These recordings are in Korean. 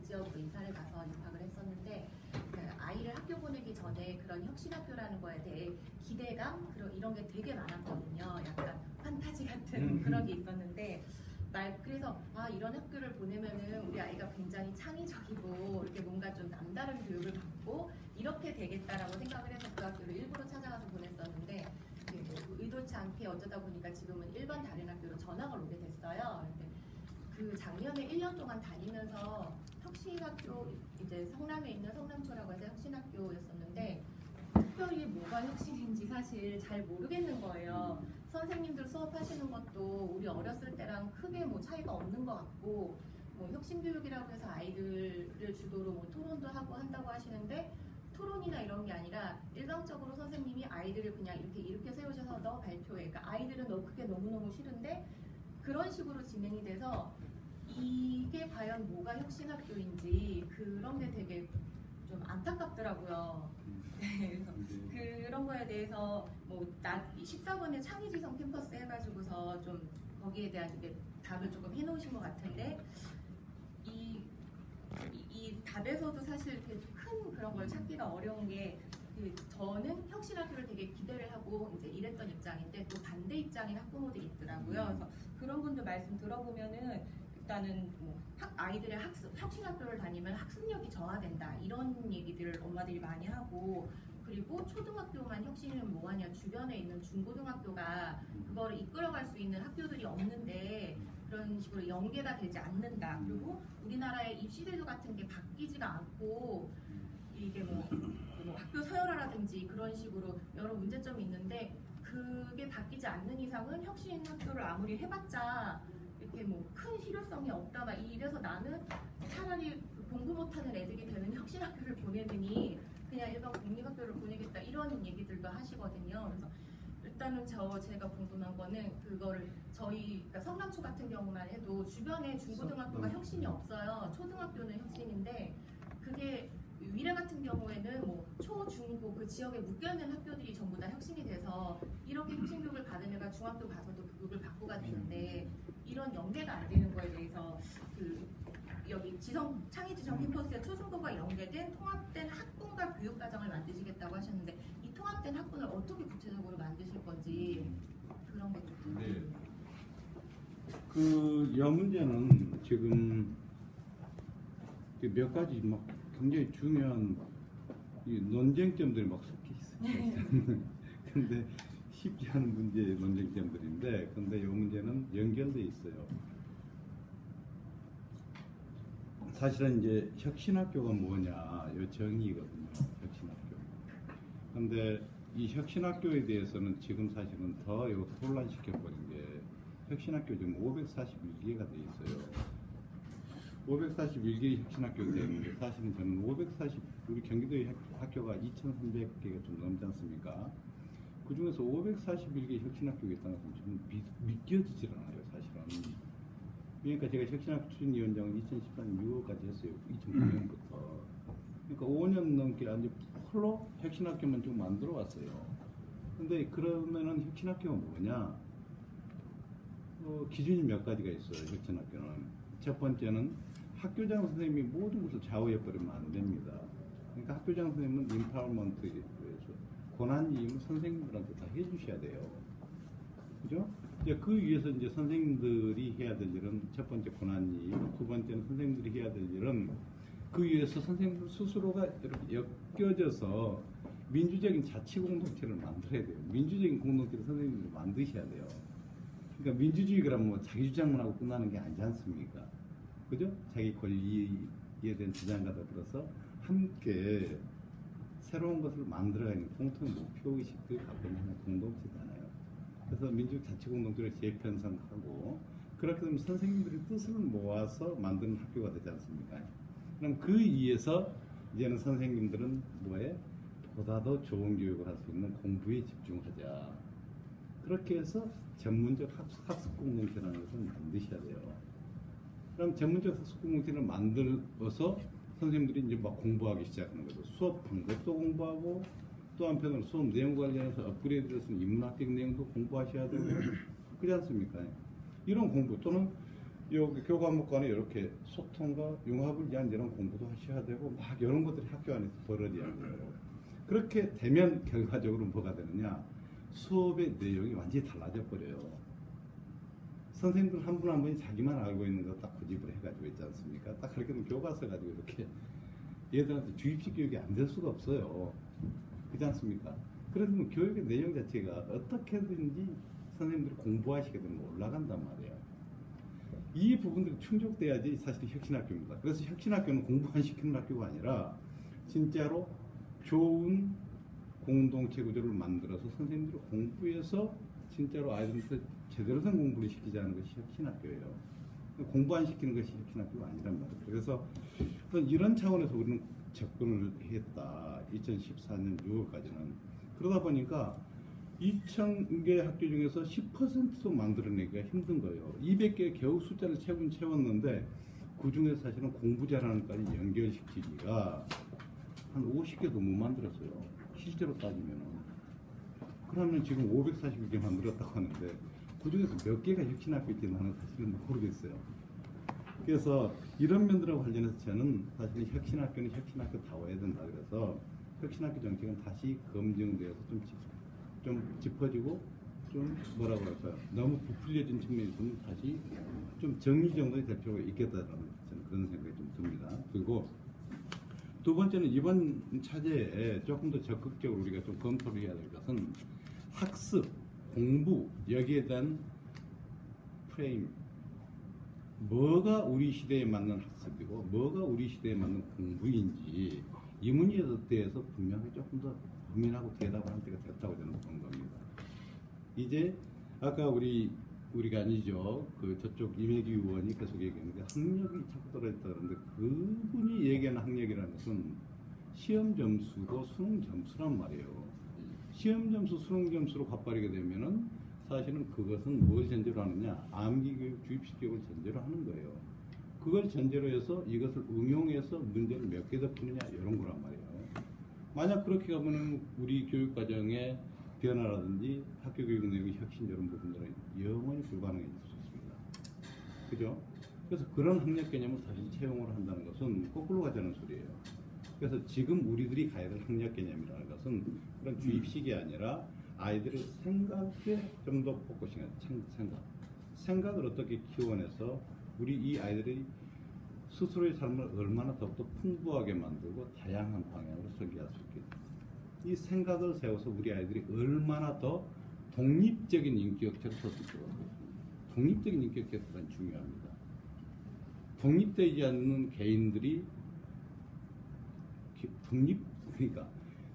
지역으로 이사를 가서 입학을 했었는데 그 아이를 학교 보내기 전에 그런 혁신학교라는 거에 대해 기대감 이런 게 되게 많았거든요. 약간 판타지 같은 그런 게 있었는데 그래서 이런 학교를 보내면은 우리 아이가 굉장히 창의적이고 이렇게 뭔가 좀 남다른 교육을 받고 이렇게 되겠다라고 생각을 해서 그 학교를 일부러 찾아가서 보냈었는데 의도치 않게 어쩌다 보니까 지금은 일반 다른 학교로 전학을 오게 됐어요. 근데 그 작년에 1년 동안 다니면서 혁신학교 이제 성남에 있는 성남초라고 해서 혁신학교였었는데 특별히 뭐가 혁신인지 사실 잘 모르겠는 거예요. 선생님들 수업하시는 것도 우리 어렸을 때랑 크게 뭐 차이가 없는 것 같고 뭐 혁신교육이라고 해서 아이들을 주도로 뭐 토론도 하고 한다고 하시는데 토론이나 이런 게 아니라 일방적으로 선생님이 아이들을 그냥 이렇게 세우셔서 너 발표해. 그러니까 아이들은 그게 너무너무 싫은데 그런 식으로 진행이 돼서 이게 과연 뭐가 혁신학교인지 그런 게 되게 좀 안타깝더라고요. 네, 그래서 그런 거에 대해서 뭐 14번에 창의지성 캠퍼스 해가지고서 좀 거기에 대한 이제 답을 조금 해놓으신 것 같은데 이 답에서도 사실 이렇게 큰 그런 걸 찾기가 어려운 게 저는 혁신학교를 되게 기대를 하고 이제 이랬던 입장인데 또 반대 입장인 학부모들이 있더라고요. 그래서 그런 분들 말씀 들어보면은 일단은 뭐 아이들의 혁신학교를 다니면 학습력이 저하된다 이런 얘기들을 엄마들이 많이 하고 그리고 초등학교만 혁신이면 뭐하냐 주변에 있는 중고등학교가 그거를 이끌어갈 수 있는 학교들이 없는데 그런 식으로 연계가 되지 않는다. 그리고 우리나라의 입시제도 같은 게 바뀌지가 않고 이게 뭐 학교 서열화라든지 그런 식으로 여러 문제점이 있는데 그게 바뀌지 않는 이상은 혁신 학교를 아무리 해봤자 이렇게 뭐 큰 실효성이 없다 막 이래서 나는 차라리 공부 못하는 애들이 되는 혁신 학교를 보내느니 그냥 일반 공립학교를 보내겠다 이런 얘기들도 하시거든요. 그래서 일단은 제가 궁금한 거는 그거를 그러니까 성남초 같은 경우만 해도 주변에 중고등학교가 혁신이 없어요. 초등학교는 혁신인데 그게 위례 같은 경우에는 뭐 초, 중, 고 그 지역에 묶여있는 학교들이 전부 다 혁신이 돼서 이렇게 혁신교육을 받은 애가 중학교 가서도 교육을 받고 가는데 이런 연계가 안 되는 거에 대해서 여기 창의지성 캠퍼스의 초중고가 연계된 통합된 학군과 교육과정을 만드시겠다고 하셨는데 이 통합된 학군을 어떻게 구체적으로 만드실 건지 그런 것 좀 궁금해요. 이 문제는 지금 몇 가지 막 굉장히 중요한 논쟁점들이 막 섞여 있어요. 근데 쉽지 않은 논쟁점들인데, 근데 이 문제는 연결돼 있어요. 사실은 이제 혁신학교가 뭐냐, 이 정의거든요. 혁신학교. 근데 이 혁신학교에 대해서는 지금 사실은 더 혼란시켜버린 게 혁신학교 지금 541개가 돼 있어요. 541개의 혁신학교가 되어 있는데 사실은 저는 우리 경기도의 학교가 2,300개가 좀 넘지 않습니까? 그 중에서 541개의 혁신학교가 있다는 것은 좀 믿겨지질 않아요, 사실은. 그러니까 제가 혁신학교 추진위원장을 2014년 6월까지 했어요. 2009년부터. 그러니까 5년 넘게 아주 홀로 혁신학교만 좀 만들어 왔어요. 근데 그러면은 혁신학교가 뭐냐? 기준이 몇 가지가 있어요, 혁신학교는. 첫 번째는 학교장 선생님이 모든 것을 좌우해버리면 안 됩니다. 그러니까 학교장 선생님은 인파워먼트에 대해서 권한이임을 선생님들한테 다 해주셔야 돼요. 그죠? 이제 그 위해서 이제 선생님들이 해야 될 일은 첫 번째 권한이임, 두 번째는 선생님들이 해야 될 일은 그 위해서 선생님들 스스로가 이렇게 엮여져서 민주적인 자치 공동체를 만들어야 돼요. 민주적인 공동체를 선생님들이 만드셔야 돼요. 그러니까 민주주의 그러면 뭐 자기 주장만 하고 끝나는 게 아니지 않습니까? 그죠? 자기 권리에 대한 주장과 더불어서 함께 새로운 것을 만들어가는 공통 목표의식을 갖고 있는 공동체잖아요. 그래서 민주적 자치 공동체를 재편성하고 그렇게 되면 선생님들의 뜻을 모아서 만드는 학교가 되지 않습니까? 그럼 그 위에서 이제는 선생님들은 보다 더 좋은 교육을 할 수 있는 공부에 집중하자. 그렇게 해서 전문적 학습 공동체라는 것을 만드셔야 돼요. 그럼 전문적 학습 공동체를 만들어서 선생님들이 이제 막 공부하기 시작하는 거죠. 수업 방법도 공부하고 또 한편으로 수업 내용 관련해서 업그레이드를 해서 인문학적 내용도 공부하셔야 되고 그렇지 않습니까? 이런 공부 또는 요 교과목 간에 이렇게 소통과 융합을 위한 이런 공부도 하셔야 되고 막 이런 것들이 학교 안에서 벌어져야 돼요. 그렇게 되면 결과적으로 뭐가 되느냐? 수업의 내용이 완전히 달라져 버려요. 선생님들 한 분 한 분이 자기만 알고 있는 거 딱 고집을 해가지고 있지 않습니까? 딱 그렇게 되면 교과서 가지고 이렇게 얘들한테 주입식 교육이 안 될 수가 없어요. 그렇지 않습니까? 그러면 교육의 내용 자체가 어떻게든지 선생님들이 공부하시게 되면 올라간단 말이에요. 이 부분들이 충족돼야지 사실 혁신학교입니다. 그래서 혁신학교는 공부만 시키는 학교가 아니라 진짜로 좋은 공동체 구조를 만들어서 선생님들이 공부해서 진짜로 아이들한테 제대로 된 공부를 시키자는 것이 혁신학교예요. 공부 안 시키는 것이 혁신학교가 아니란 말이에요. 그래서 이런 차원에서 우리는 접근을 했다. 2014년 6월까지는. 그러다 보니까 2,000개 학교 중에서 10%도 만들어내기가 힘든 거예요. 200개 겨우 숫자를 채웠는데 그 중에 사실은 공부 잘하는 까지 연결시키기가 한 50개도 못 만들었어요. 실제로 따지면. 그러면 지금 540개 만들었다고 하는데 그 중에서 몇 개가 혁신학교인지 나는 사실은 모르겠어요. 그래서 이런 면들하고 관련해서 저는 사실 혁신학교는 혁신학교다워야 된다. 그래서 혁신학교 정책은 다시 검증되어서 좀 짚어지고 좀 뭐라고 할까요? 너무 부풀려진 측면이 있으면 다시 좀 정리 정도의 될 필요가 있겠다라는 저는 그런 생각이 좀 듭니다. 그리고 두 번째는 이번 차제에 조금 더 적극적으로 우리가 좀 검토를 해야 될 것은 학습, 공부 여기에 대한 프레임. 뭐가 우리 시대에 맞는 학습이고 뭐가 우리 시대에 맞는 공부인지 이 문제에 대해서 분명히 조금 더 고민하고 대답을 할 때가 됐다고 저는 보는 겁니다. 이제 아까 우리가 아니죠. 그 저쪽 이매기 의원이 계속 얘기했는데 학력이 자꾸 떨어졌다 그러는데 그분이 얘기하는 학력이라는 것은 시험 점수고 수능 점수란 말이에요. 시험 점수, 수능 점수로 값바르게 되면은 사실은 그것은 뭘 전제로 하느냐? 암기 교육, 주입식 교육을 전제로 하는 거예요. 그걸 전제로 해서 이것을 응용해서 문제를 몇 개 더 푸느냐 이런 거란 말이에요. 만약 그렇게 가면은 우리 교육 과정의 변화라든지 학교 교육 내용의 혁신 이런 부분들은 영원히 불가능해질 수 있습니다. 그죠? 그래서 그런 학력 개념을 다시 채용을 한다는 것은 거꾸로 가자는 소리예요. 그래서 지금 우리들이 가야 될 학력 개념이라는 것은 그런 주입식이 아니라 아이들의 생각에 좀 더 포커싱 하는 생각을 어떻게 키워내서 우리 이 아이들이 스스로의 삶을 얼마나 더욱더 풍부하게 만들고 다양한 방향으로 설계할 수 있겠다. 이 생각을 세워서 우리 아이들이 얼마나 더 독립적인 인격체로 설 수 있도록 하겠습니다. 독립적인 인격체가 중요합니다. 독립되지 않는 개인들이 그러니까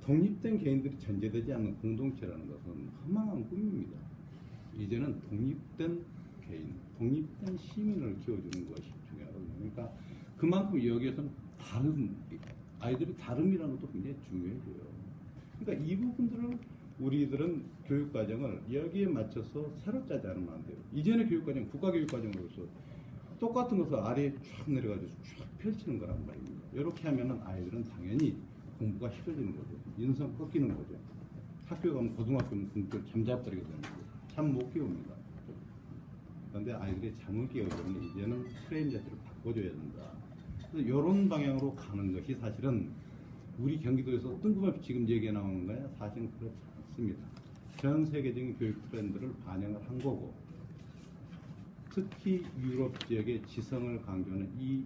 독립된 개인들이 전제되지 않는 공동체라는 것은 허망한 꿈입니다. 이제는 독립된 개인, 독립된 시민을 키워주는 것이 중요하거든요. 그러니까 그만큼 여기에서는 아이들이 다름이라는 것도 굉장히 중요해져요. 그러니까 이 부분들을 우리들은 교육과정을 여기에 맞춰서 새로 짜지 않으면 안 돼요. 이전의 교육과정, 국가교육과정으로서 똑같은 것을 아래에 쫙 내려가지고 쫙 펼치는 거란 말입니다. 이렇게 하면은 아이들은 당연히 공부가 싫어지는 거죠. 인성 꺾이는 거죠. 학교 가면 고등학교는 공부를 잠잡더리게 되는 거죠. 잠 못 깨웁니다. 그런데 아이들이 잠을 깨우려면 이제는 프레임 자체를 바꿔줘야 된다. 그래서 이런 방향으로 가는 것이 사실은 우리 경기도에서 뜬금없이 지금 얘기가 나오는 거야. 사실은 그렇지 않습니다. 전 세계적인 교육 트렌드를 반영을 한 거고 특히 유럽 지역의 지성을 강조하는 이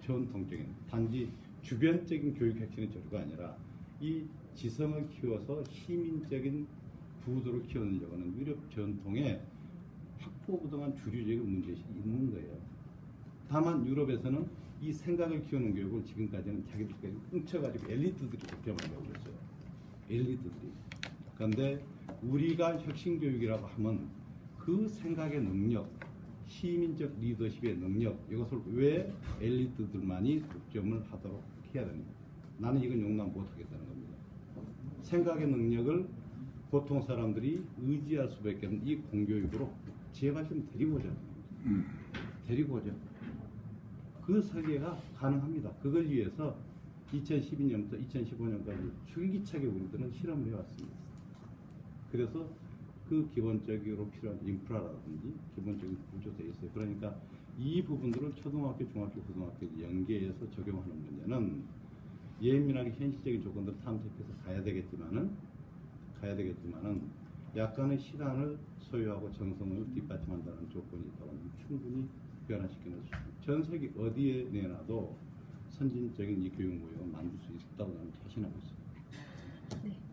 전통적인 단지 주변적인 교육 혁신의 조류가 아니라 이 지성을 키워서 시민적인 부도를 키우려고 하는 유럽 전통의 학부부등한 주류적인 문제의식이 있는 거예요. 다만 유럽에서는 이 생각을 키우는 교육을 지금까지는 자기들끼리 훔쳐가지고 엘리트들이 그렇게 만들고 있어요. 엘리트들이. 그런데 우리가 혁신교육이라고 하면 그 생각의 능력, 시민적 리더십의 능력, 이것을 왜 엘리트들만이 독점을 하도록 해야 됩니다. 나는 이건 용납 못하겠다는 겁니다. 생각의 능력을 보통 사람들이 의지할 수밖에 없는 이 공교육으로 제발 좀 데리고 오자. 데리고 오자. 그 설계가 가능합니다. 그걸 위해서 2012년부터 2015년까지 줄기차게 우리들은 실험을 해왔습니다. 그래서 그 기본적으로 필요한 인프라라든지 기본적인 구조되어 있어요. 그러니까 이 부분들을 초등학교, 중학교, 고등학교 연계해서 적용하는 문제는 예민하게 현실적인 조건들을 탐색해서 가야 되겠지만은 약간의 시간을 소요하고 정성을 뒷받침한다는 조건이 있다면 충분히 변화시키는 전 세계 어디에 내놔도 선진적인 이 교육 모형을 만들 수 있다고 저는 자신하고 있습니다. 네.